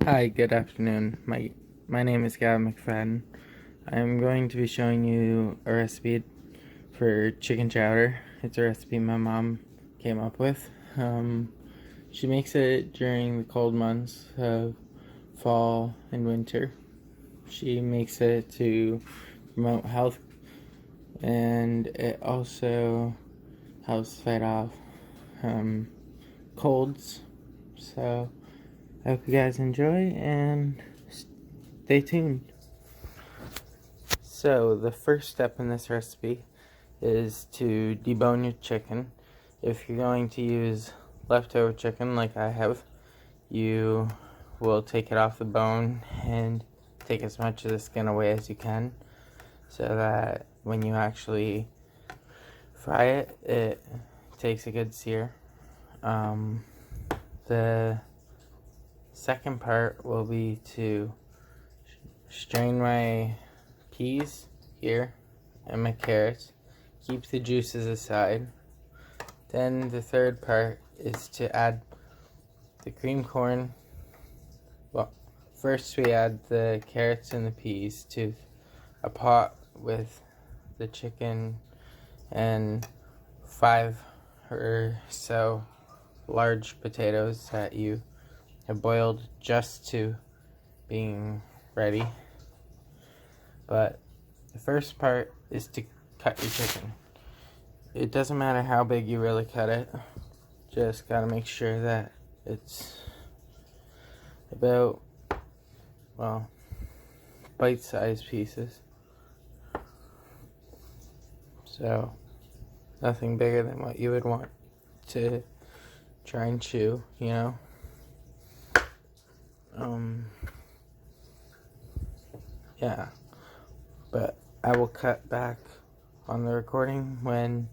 Hi, good afternoon. My name is Gavin McFadden. I'm going to be showing you a recipe for chicken chowder. It's a recipe my mom came up with. She makes it during the cold months of fall and winter. She makes it to promote health, and it also helps fight off colds. So I hope you guys enjoy and stay tuned. So the first step in this recipe is to debone your chicken. If you're going to use leftover chicken like I have, you will take it off the bone and take as much of the skin away as you can, so that when you actually fry it, it takes a good sear. The second part will be to strain my peas here and my carrots, keep the juices aside. Then the third part is to add the cream corn. Well, first we add the carrots and the peas to a pot with the chicken and 5 or so large potatoes that you have boiled just to being ready. But the first part is to cut your chicken. It doesn't matter how big you really cut it, just gotta make sure that it's about, well, bite-sized pieces. So nothing bigger than what you would want to try and chew, you know. Yeah, but I will cut back on the recording when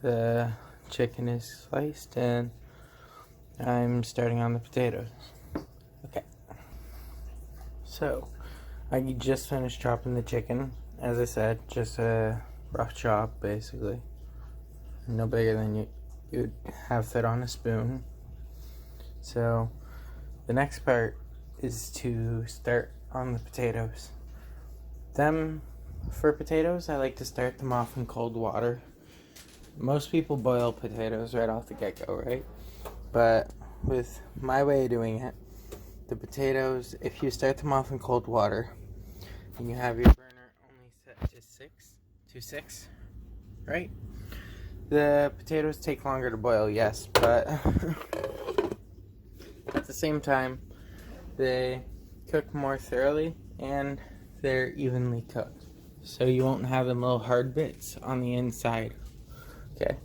the chicken is sliced and I'm starting on the potatoes. Okay, so I just finished chopping the chicken. As I said, just a rough chop, basically, no bigger than you'd have fit on a spoon. So the next part is to start on the potatoes. For potatoes, I like to start them off in cold water. Most people boil potatoes right off the get-go, right? But with my way of doing it, the potatoes, if you start them off in cold water and you have your burner only set to 6, right? The potatoes take longer to boil, yes, but at the same time, they cook more thoroughly and they're evenly cooked. So you won't have them little hard bits on the inside. Okay.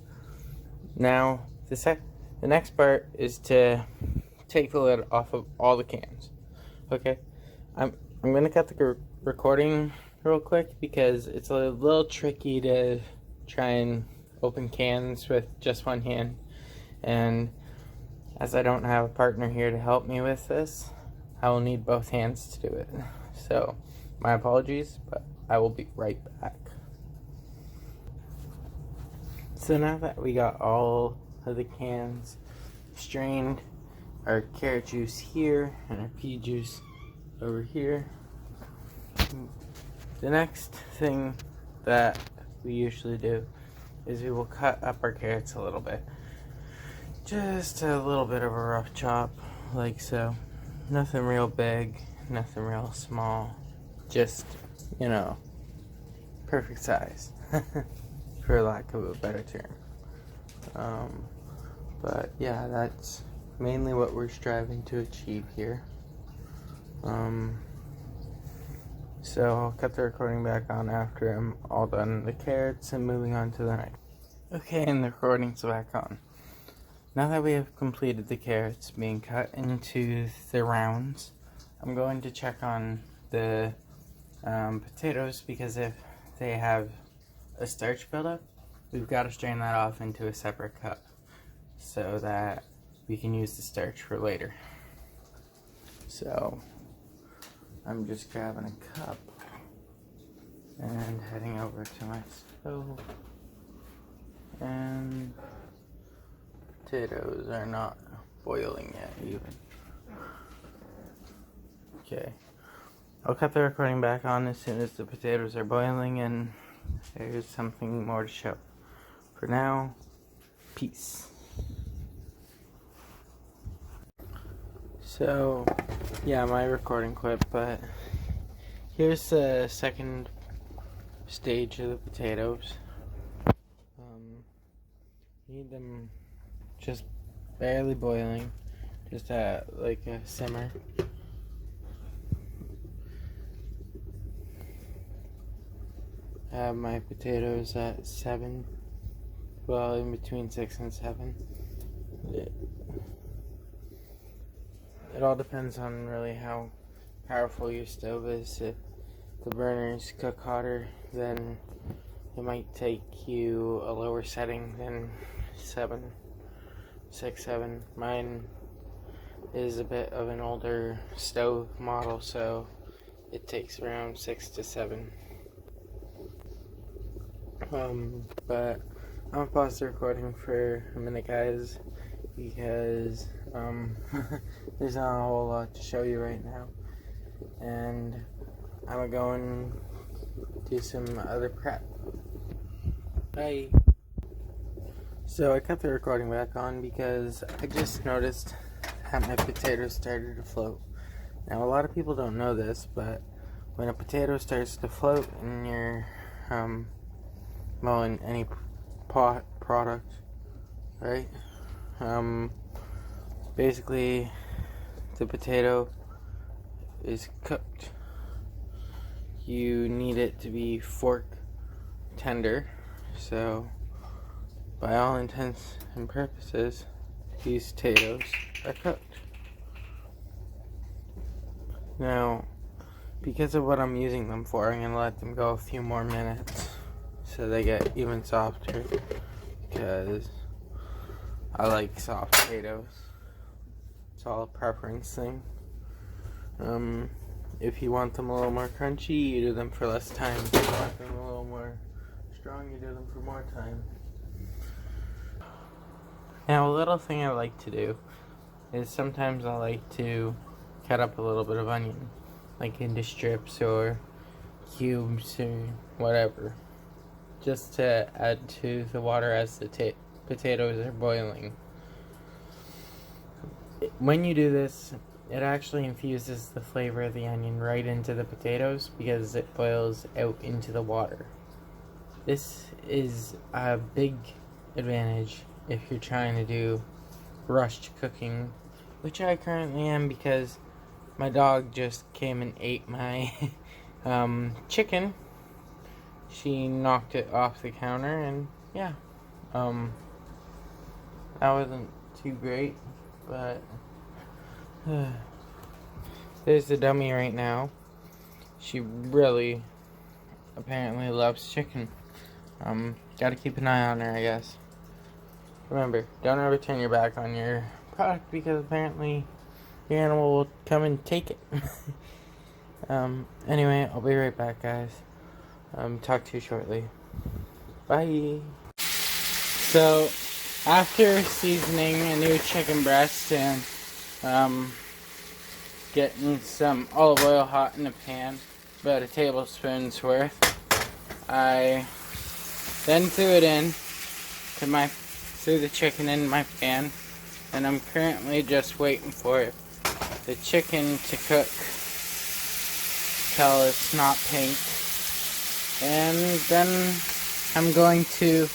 Now, the next part is to take the lid off of all the cans. Okay. I'm going to cut the recording real quick because it's a little tricky to try and open cans with just one hand. And as I don't have a partner here to help me with this, I will need both hands to do it. So, my apologies, but I will be right back. So now that we got all of the cans strained, our carrot juice here and our pea juice over here, the next thing that we usually do is we will cut up our carrots a little bit. Just a little bit of a rough chop, like so. Nothing real big, nothing real small. Just, you know, perfect size, for lack of a better term. But yeah, that's mainly what we're striving to achieve here. So I'll cut the recording back on after I'm all done the carrots and moving on to the next. Okay, and the recording's back on. Now that we have completed the carrots being cut into the rounds, I'm going to check on the potatoes, because if they have a starch buildup, we've got to strain that off into a separate cup so that we can use the starch for later. So I'm just grabbing a cup and heading over to my stove, and potatoes are not boiling yet even. Okay. I'll cut the recording back on as soon as the potatoes are boiling and there's something more to show. For now, peace. So, yeah, my recording quit, but here's the second stage of the potatoes. Need them just barely boiling, just at like a simmer. I have my potatoes at 7, well, in between 6 and 7. It all depends on really how powerful your stove is. If the burners cook hotter, then it might take you a lower setting than 6, 7. Mine is a bit of an older stove model, so it takes around 6 to 7. But I'm gonna pause the recording for a minute, guys, because there's not a whole lot to show you right now, and I'm gonna go and do some other prep. Bye. So I cut the recording back on because I just noticed that my potatoes started to float. Now, a lot of people don't know this, but when a potato starts to float in your well, in any pot product, right? Basically, the potato is cooked. You need it to be fork tender. So, by all intents and purposes, these potatoes are cooked. Now, because of what I'm using them for, I'm going to let them go a few more minutes so they get even softer, because I like soft potatoes. It's all a preference thing. If you want them a little more crunchy, you do them for less time. If you want them a little more strong, you do them for more time. Now, a little thing I like to do is sometimes I like to cut up a little bit of onion, like into strips or cubes or whatever, just to add to the water as the potatoes are boiling. When you do this, it actually infuses the flavor of the onion right into the potatoes because it boils out into the water. This is a big advantage if you're trying to do rushed cooking, which I currently am because my dog just came and ate my chicken. She knocked it off the counter, and yeah, that wasn't too great, but there's the dummy right now. She really apparently loves chicken. Gotta keep an eye on her, I guess. Remember, don't ever turn your back on your product because apparently your animal will come and take it. Anyway, I'll be right back, guys. Talk to you shortly. Bye. So, after seasoning a new chicken breast and getting some olive oil hot in a pan, about a tablespoon's worth, I then threw the chicken in my pan, and I'm currently just waiting for the chicken to cook till it's not pink. And then I'm going to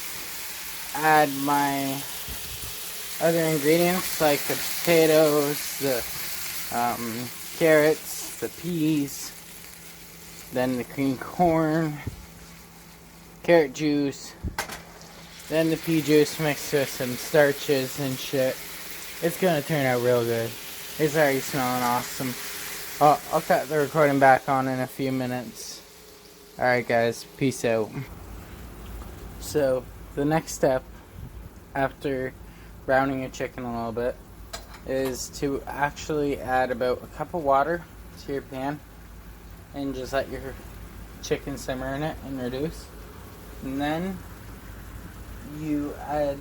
add my other ingredients like the potatoes, the carrots, the peas, then the cream corn, carrot juice, then the pea juice mixed with some starches and shit. It's gonna turn out real good. It's already smelling awesome. I'll cut the recording back on in a few minutes. Alright guys, peace out. So, the next step after browning your chicken a little bit is to actually add about a cup of water to your pan and just let your chicken simmer in it and reduce. And then you add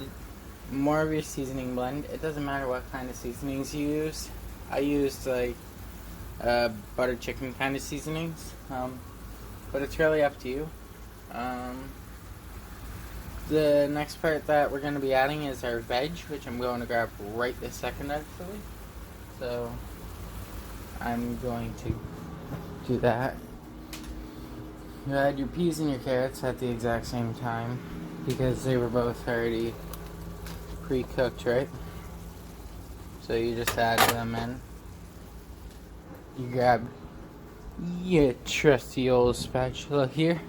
more of your seasoning blend. It doesn't matter what kind of seasonings you use. I used like butter chicken kind of seasonings, but it's really up to you. The next part that we're going to be adding is our veg, which I'm going to grab right this second actually. So I'm going to do that. You add your peas and your carrots at the exact same time because they were both already pre-cooked, right? So you just add them in. You grab your trusty old spatula here.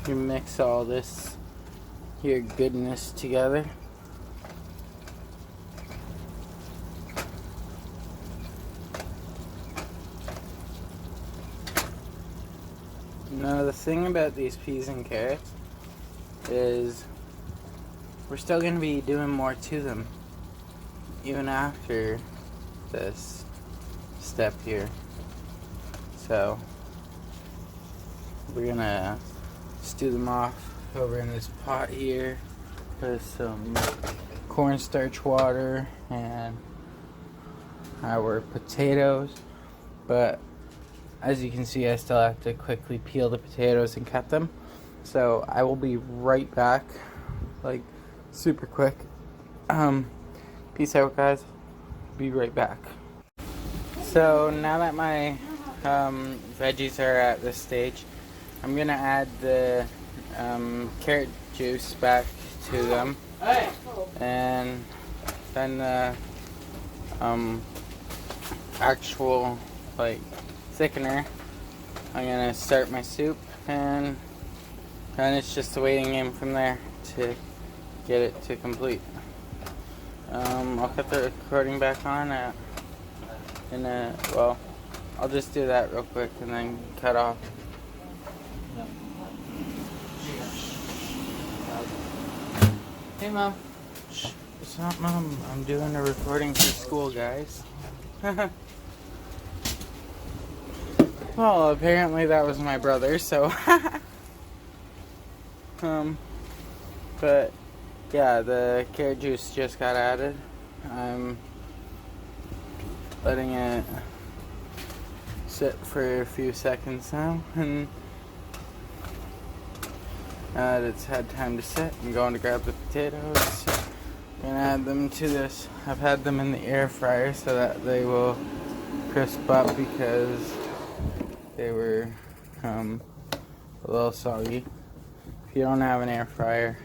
You mix all this, your goodness together. Now the thing about these peas and carrots is we're still going to be doing more to them even after this step here. So we're going to stew them off over in this pot here with some cornstarch water and our potatoes. But as you can see, I still have to quickly peel the potatoes and cut them. So I will be right back, like super quick. Peace out, guys. Be right back. So now that my veggies are at this stage, I'm gonna add the carrot juice back to them, and then the actual like thickener. I'm gonna start my soup, and then it's just a waiting game from there to get it to complete. I'll cut the recording back on well, I'll just do that real quick and then cut off. Hey, Mom. Shh, what's up, Mom? I'm doing a recording for school, guys. Well, apparently that was my brother, so... But, yeah, the carrot juice just got added. I'm letting it sit for a few seconds now, and now that it's had time to sit, I'm going to grab the potatoes and add them to this. I've had them in the air fryer so that they will crisp up because they were a little soggy. If you don't have an air fryer,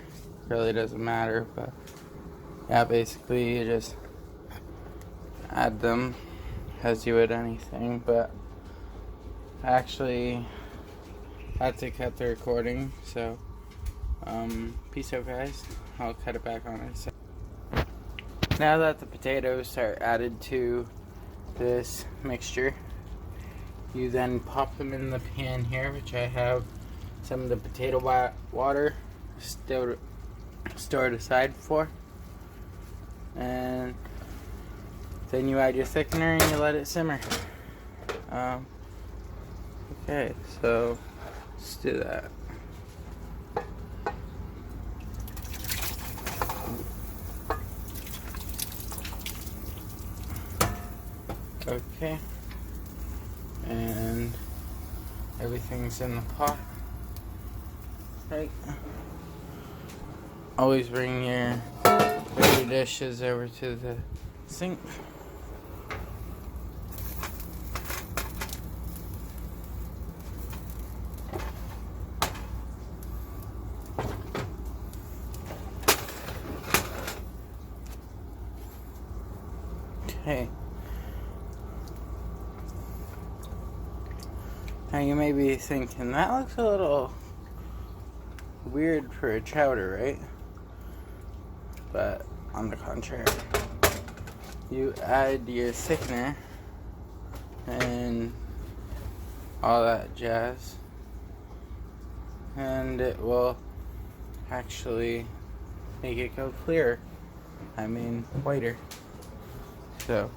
it really doesn't matter, but yeah, basically you just add them as you would anything. But I actually had to cut the recording, so peace out, guys. I'll cut it back on it. So now that the potatoes are added to this mixture, you then pop them in the pan here, which I have some of the potato water stored aside for, and then you add your thickener and you let it simmer. Okay, so let's do that. Okay, and everything's in the pot. Right. Always bring your dishes over to the sink. Okay. Now you may be thinking, that looks a little weird for a chowder, right? But on the contrary, you add your thickener and all that jazz, and it will actually make it go clearer. I mean, whiter. So,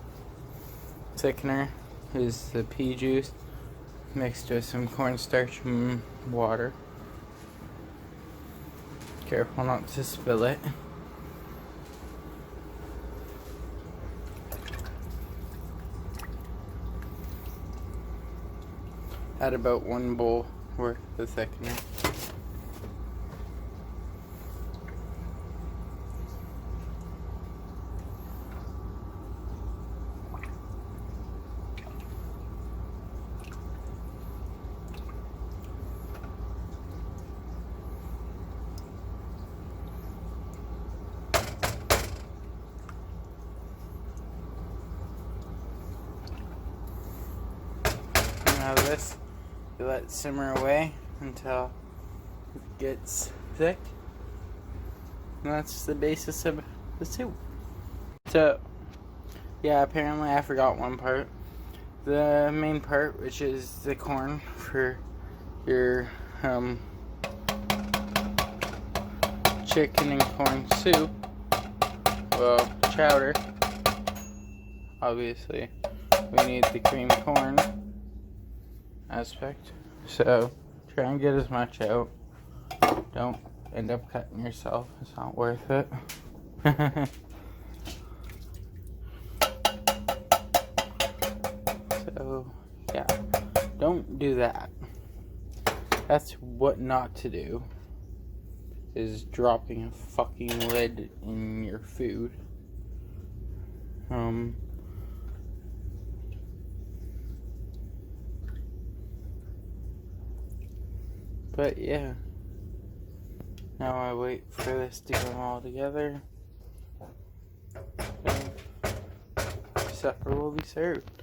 thickener is the pea juice mixed with some cornstarch and water. Careful not to spill it. Add about 1 bowl worth of thickener. Now this, you let it simmer away until it gets thick. And that's the basis of the soup. So, yeah, apparently I forgot one part. The main part, which is the corn for your chicken and corn soup. Well, chowder. Obviously, we need the cream corn aspect. So, try and get as much out. Don't end up cutting yourself. It's not worth it. So, yeah. Don't do that. That's what not to do. Is dropping a fucking lid in your food. But yeah. Now I wait for this to come all together. And supper will be served.